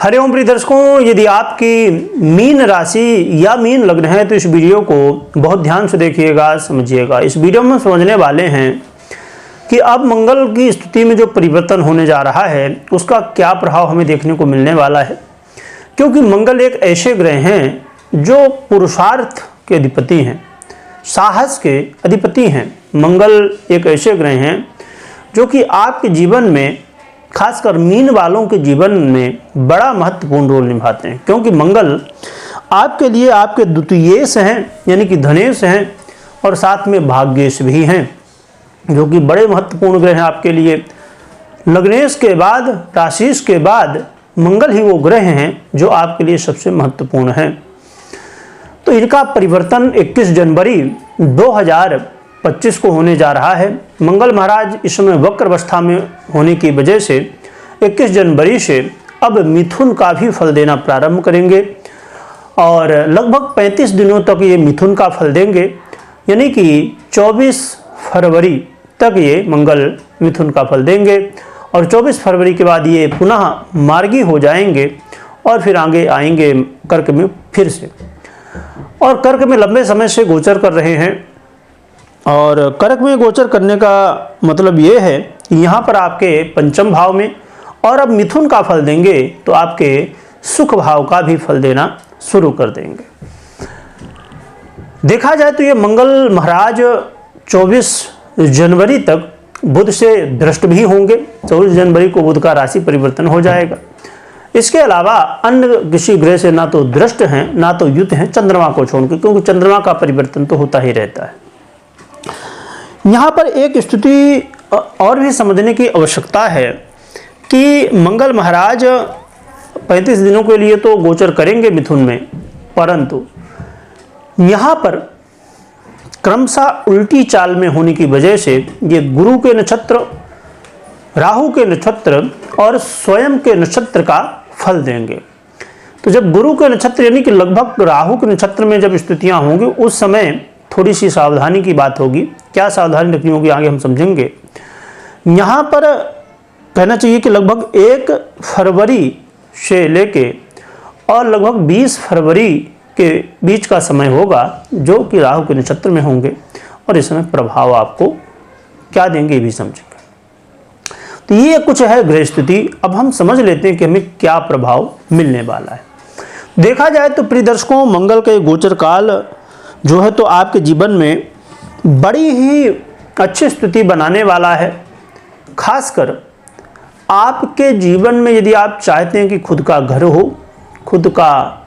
हरिओम प्रिय दर्शकों, यदि आपकी मीन राशि या मीन लग्न है तो इस वीडियो को बहुत ध्यान से देखिएगा, समझिएगा। इस वीडियो में समझने वाले हैं कि अब मंगल की स्थिति में जो परिवर्तन होने जा रहा है उसका क्या प्रभाव हमें देखने को मिलने वाला है। क्योंकि मंगल एक ऐसे ग्रह हैं जो पुरुषार्थ के अधिपति हैं, साहस के अधिपति हैं। मंगल एक ऐसे ग्रह हैं जो कि आपके जीवन में, खासकर मीन वालों के जीवन में बड़ा महत्वपूर्ण रोल निभाते हैं। क्योंकि मंगल आपके लिए आपके द्वितीयेश हैं, यानी कि धनेश हैं, और साथ में भाग्येश भी हैं, जो कि बड़े महत्वपूर्ण ग्रह हैं आपके लिए। लग्नेश के बाद, राशिश के बाद मंगल ही वो ग्रह हैं जो आपके लिए सबसे महत्वपूर्ण हैं। तो इनका परिवर्तन 21 जनवरी 2025 को होने जा रहा है। मंगल महाराज इस समय वक्र अवस्था में होने की वजह से 21 जनवरी से अब मिथुन का भी फल देना प्रारंभ करेंगे और लगभग 35 दिनों तक ये मिथुन का फल देंगे, यानी कि 24 फरवरी तक ये मंगल मिथुन का फल देंगे और 24 फरवरी के बाद ये पुनः मार्गी हो जाएंगे और फिर आगे आएंगे कर्क में फिर से। और कर्क में लंबे समय से गोचर कर रहे हैं, और कर्क में गोचर करने का मतलब ये है कि यहाँ पर आपके पंचम भाव में, और अब मिथुन का फल देंगे तो आपके सुख भाव का भी फल देना शुरू कर देंगे। देखा जाए तो ये मंगल महाराज 24 जनवरी तक बुध से दृष्ट भी होंगे। 24 जनवरी को बुध का राशि परिवर्तन हो जाएगा। इसके अलावा अन्य किसी ग्रह से ना तो दृष्ट हैं ना तो युत हैं, चंद्रमा को छोड़कर, क्योंकि चंद्रमा का परिवर्तन तो होता ही रहता है। यहाँ पर एक स्थिति और भी समझने की आवश्यकता है कि मंगल महाराज 35 दिनों के लिए तो गोचर करेंगे मिथुन में, परंतु यहाँ पर क्रमशः उल्टी चाल में होने की वजह से ये गुरु के नक्षत्र, राहु के नक्षत्र और स्वयं के नक्षत्र का फल देंगे। तो जब गुरु के नक्षत्र यानी कि लगभग राहु के नक्षत्र में जब स्थितियां होंगी, उस समय थोड़ी सी सावधानी की बात होगी। क्या सावधानी रखनी होगी आगे हम समझेंगे। यहाँ पर कहना चाहिए कि लगभग 1 फरवरी से लेके और लगभग 20 फरवरी के बीच का समय होगा जो कि राहु के नक्षत्र में होंगे, और इस समय प्रभाव आपको क्या देंगे ये भी समझेंगे। तो ये कुछ है ग्रह स्थिति। अब हम समझ लेते हैं कि हमें क्या प्रभाव मिलने वाला है। देखा जाए तो प्रिय दर्शकों, मंगल के गोचर काल जो है तो आपके जीवन में बड़ी ही अच्छी स्थिति बनाने वाला है। खासकर आपके जीवन में यदि आप चाहते हैं कि खुद का घर हो, खुद का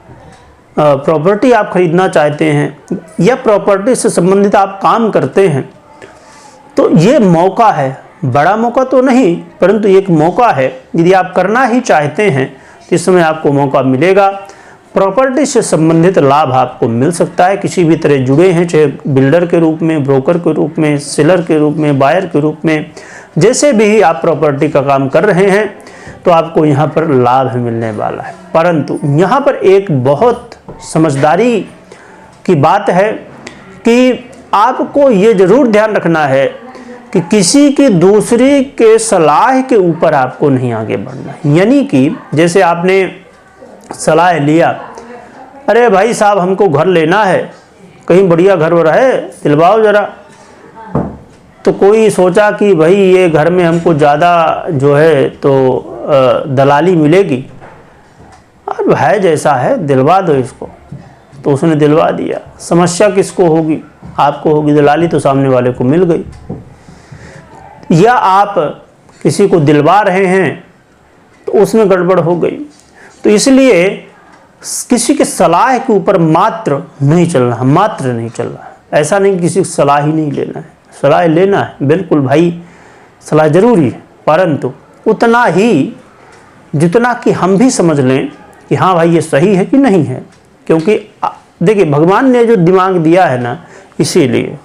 प्रॉपर्टी आप खरीदना चाहते हैं या प्रॉपर्टी से संबंधित आप काम करते हैं, तो ये मौका है। बड़ा मौका तो नहीं, परंतु एक मौका है। यदि आप करना ही चाहते हैं तो इस समय आपको मौका मिलेगा। प्रॉपर्टी से संबंधित लाभ आपको मिल सकता है। किसी भी तरह जुड़े हैं, चाहे बिल्डर के रूप में, ब्रोकर के रूप में, सेलर के रूप में, बायर के रूप में, जैसे भी आप प्रॉपर्टी का काम कर रहे हैं तो आपको यहाँ पर लाभ मिलने वाला है। परंतु यहाँ पर एक बहुत समझदारी की बात है कि आपको ये जरूर ध्यान रखना है कि किसी की दूसरी के सलाह के ऊपर आपको नहीं आगे बढ़ना है। यानी कि जैसे आपने सलाह लिया, अरे भाई साहब हमको घर लेना है, कहीं बढ़िया घर हो रहा है, दिलवाओ जरा। तो कोई सोचा कि भाई ये घर में हमको ज़्यादा जो है तो दलाली मिलेगी, अब है जैसा है दिलवा दो इसको। तो उसने दिलवा दिया। समस्या किसको होगी? आपको होगी। दलाली तो सामने वाले को मिल गई। या आप किसी को दिलवा रहे हैं तो उसमें गड़बड़ हो गई। तो इसलिए किसी की सलाह के ऊपर मात्र नहीं चलना, मात्र नहीं चलना है। ऐसा नहीं किसी की सलाह ही नहीं लेना है, सलाह लेना है, बिल्कुल भाई सलाह जरूरी है, परंतु उतना ही जितना कि हम भी समझ लें कि हाँ भाई ये सही है कि नहीं है। क्योंकि देखिए भगवान ने जो दिमाग दिया है ना, इसीलिए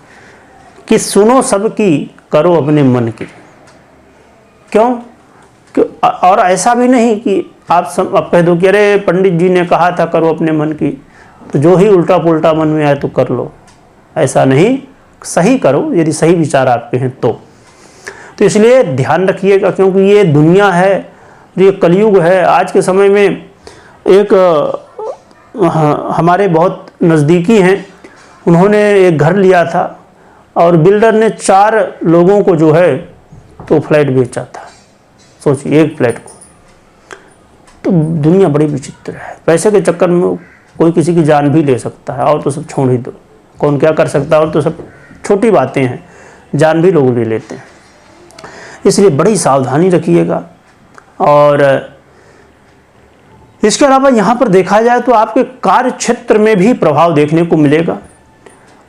कि सुनो सबकी, करो अपने मन की। क्यों? और ऐसा भी नहीं कि आप कह दो कि अरे पंडित जी ने कहा था करो अपने मन की, तो जो ही उल्टा पुल्टा मन में आए तो कर लो। ऐसा नहीं, सही करो यदि सही विचार आपके हैं तो इसलिए ध्यान रखिएगा। क्योंकि ये दुनिया है, ये कलयुग है। आज के समय में एक हमारे बहुत नज़दीकी हैं, उन्होंने एक घर लिया था और बिल्डर ने 4 लोगों को जो है तो फ्लैट बेचा था। सोचिए, एक फ्लैट को। तो दुनिया बड़ी विचित्र है। पैसे के चक्कर में कोई किसी की जान भी ले सकता है, और तो सब छोड़ ही दो, कौन क्या कर सकता है, और तो सब छोटी बातें हैं, जान भी लोग ले लेते हैं। इसलिए बड़ी सावधानी रखिएगा। और इसके अलावा यहाँ पर देखा जाए तो आपके कार्य क्षेत्र में भी प्रभाव देखने को मिलेगा,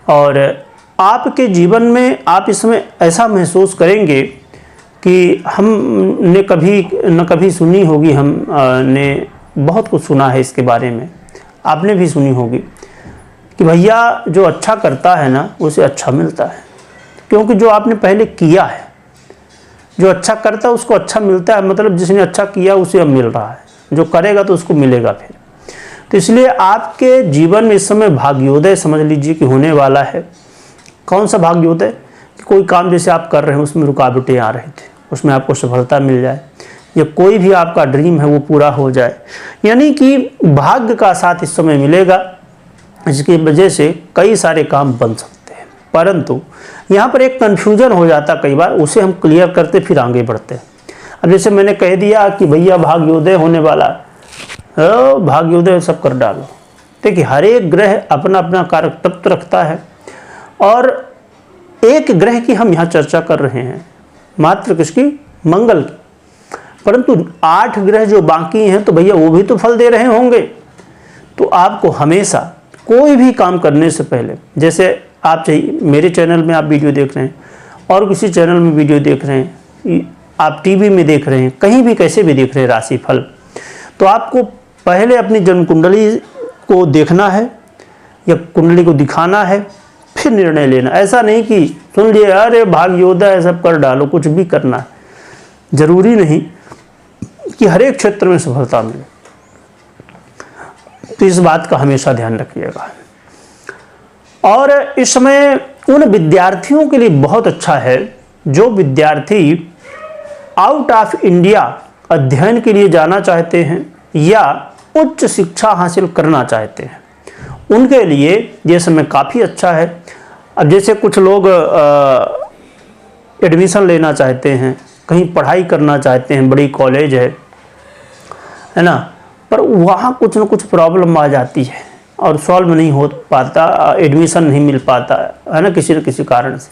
और आपके जीवन में आप इसमें ऐसा महसूस करेंगे कि हमने कभी न कभी सुनी होगी, हमने बहुत कुछ सुना है इसके बारे में, आपने भी सुनी होगी कि भैया जो अच्छा करता है ना उसे अच्छा मिलता है। क्योंकि जो आपने पहले किया है, जो अच्छा करता है उसको अच्छा मिलता है, मतलब जिसने अच्छा किया उसे अब मिल रहा है, जो करेगा तो उसको मिलेगा फिर। तो इसलिए आपके जीवन में इस समय भाग्योदय समझ लीजिए कि होने वाला है। कौन सा भाग्योदय? कि कोई काम जैसे आप कर रहे हैं उसमें रुकावटें आ रही थी, उसमें आपको सफलता मिल जाए, या कोई भी आपका ड्रीम है वो पूरा हो जाए। यानी कि भाग्य का साथ इस समय मिलेगा, इसकी वजह से कई सारे काम बन सकते हैं। परंतु यहाँ पर एक कन्फ्यूजन हो जाता कई बार, उसे हम क्लियर करते फिर आगे बढ़ते हैं। अब जैसे मैंने कह दिया कि भैया भाग्योदय होने वाला, भाग्योदय सब कर डालो। देखिए, हर एक ग्रह अपना अपना कारक तत्व रखता है, और एक ग्रह की हम यहाँ चर्चा कर रहे हैं, मात्र किसकी? मंगल की। परंतु 8 ग्रह जो बाकी हैं तो भैया वो भी तो फल दे रहे होंगे। तो आपको हमेशा कोई भी काम करने से पहले, जैसे आप चाहिए मेरे चैनल में आप वीडियो देख रहे हैं, और किसी चैनल में वीडियो देख रहे हैं, आप टीवी में देख रहे हैं, कहीं भी कैसे भी देख रहे हैं राशिफल, तो आपको पहले अपनी जन्म कुंडली को देखना है या कुंडली को दिखाना है, फिर निर्णय लेना। ऐसा नहीं कि सुन लिए अरे भाग्योदय है सब कर डालो, कुछ भी करना है। जरूरी नहीं कि हर एक क्षेत्र में सफलता मिले, तो इस बात का हमेशा ध्यान रखिएगा। और इस समय उन विद्यार्थियों के लिए बहुत अच्छा है जो विद्यार्थी आउट ऑफ इंडिया अध्ययन के लिए जाना चाहते हैं या उच्च शिक्षा हासिल करना चाहते हैं, उनके लिए ये समय काफ़ी अच्छा है। अब जैसे कुछ लोग एडमिशन लेना चाहते हैं, कहीं पढ़ाई करना चाहते हैं, बड़ी कॉलेज है ना, पर वहाँ कुछ न कुछ प्रॉब्लम आ जाती है और सॉल्व नहीं हो पाता, एडमिशन नहीं मिल पाता है ना, किसी न किसी कारण से।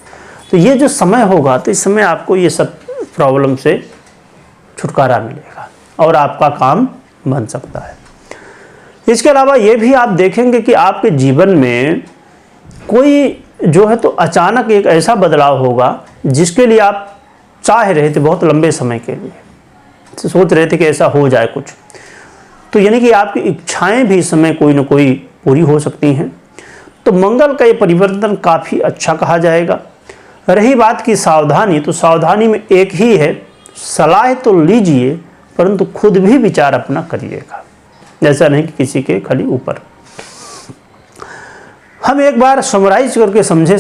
तो ये जो समय होगा, तो इस समय आपको ये सब प्रॉब्लम से छुटकारा मिलेगा और आपका काम बन सकता है। इसके अलावा ये भी आप देखेंगे कि आपके जीवन में कोई जो है तो अचानक एक ऐसा बदलाव होगा जिसके लिए आप चाह रहे थे बहुत लंबे समय के लिए, सोच रहे थे कि ऐसा हो जाए कुछ। तो यानी कि आपकी इच्छाएं भी इस समय कोई ना कोई पूरी हो सकती हैं। तो मंगल का ये परिवर्तन काफ़ी अच्छा कहा जाएगा। रही बात की सावधानी, तो सावधानी में एक ही है, सलाह तो लीजिए परंतु खुद भी विचार अपना करिएगा, ऐसा नहीं कि किसी के खाली ऊपर। हम एक बार समराइज करके समझे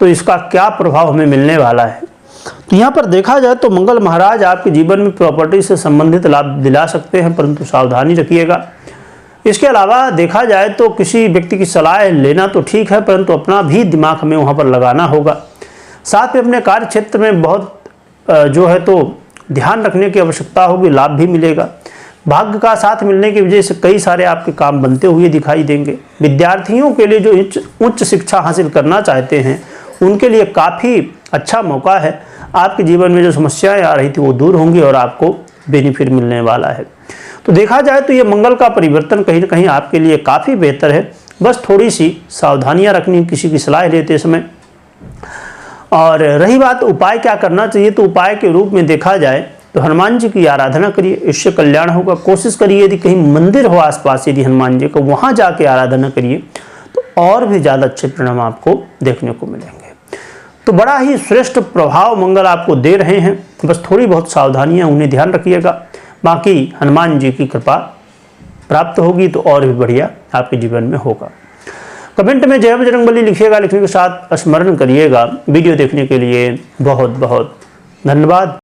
तो इसका क्या प्रभाव हमें मिलने वाला है। तो यहाँ पर देखा जाए तो मंगल महाराज आपके जीवन में प्रॉपर्टी से संबंधित लाभ दिला सकते हैं, परंतु सावधानी रखिएगा। इसके अलावा देखा जाए तो किसी व्यक्ति की सलाह लेना तो ठीक है, परंतु अपना भी दिमाग हमें वहाँ पर लगाना होगा। साथ में अपने कार्य क्षेत्र में बहुत जो है तो ध्यान रखने की आवश्यकता होगी, लाभ भी मिलेगा। भाग्य का साथ मिलने की वजह से कई सारे आपके काम बनते हुए दिखाई देंगे। विद्यार्थियों के लिए जो उच्च शिक्षा हासिल करना चाहते हैं उनके लिए काफ़ी अच्छा मौका है। आपके जीवन में जो समस्याएं आ रही थी वो दूर होंगी और आपको बेनिफिट मिलने वाला है। तो देखा जाए तो ये मंगल का परिवर्तन कहीं ना कहीं आपके लिए काफ़ी बेहतर है। बस थोड़ी सी सावधानियां रखनी किसी की सलाह लेते समय। और रही बात उपाय क्या करना चाहिए, तो उपाय के रूप में देखा जाए तो हनुमान जी की आराधना करिए, इससे कल्याण होगा। कोशिश करिए यदि कहीं मंदिर हो आसपास यदि हनुमान जी को, वहाँ जाके आराधना करिए तो और भी ज़्यादा अच्छे परिणाम आपको देखने को मिलेंगे। तो बड़ा ही श्रेष्ठ प्रभाव मंगल आपको दे रहे हैं, बस थोड़ी बहुत सावधानियाँ उन्हें ध्यान रखिएगा। बाकी हनुमान जी की कृपा प्राप्त होगी तो और भी बढ़िया आपके जीवन में होगा। कमेंट में जय बजरंगबली लिखिएगा, लिखने के साथ स्मरण करिएगा। वीडियो देखने के लिए बहुत बहुत धन्यवाद।